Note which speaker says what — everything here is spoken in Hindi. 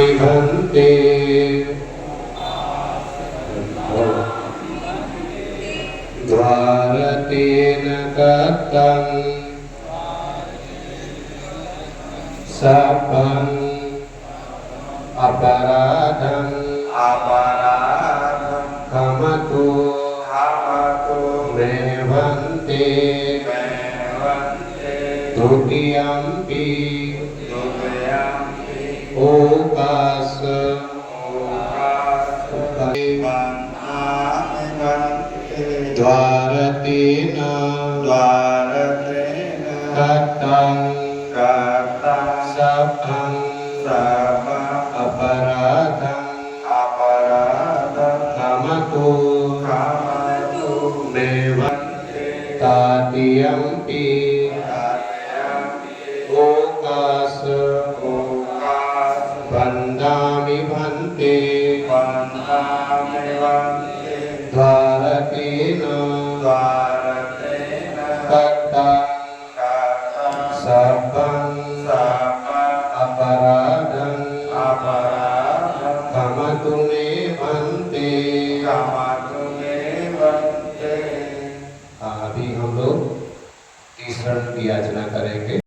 Speaker 1: विभन्ते द्वारतेन गतं सपं अपराधं कमतु मेवन्ते तुभ्यंपि ओकास द्वारतेन गतं सपं अपराधं कमतु मेवन्ते तातियम्पि ओकास वन्दामि भन्ते द्वारकेन गतं सपं अपराधं कमतु मे भन्ते। अभी हम लोग तीसरा की याचना करेंगे।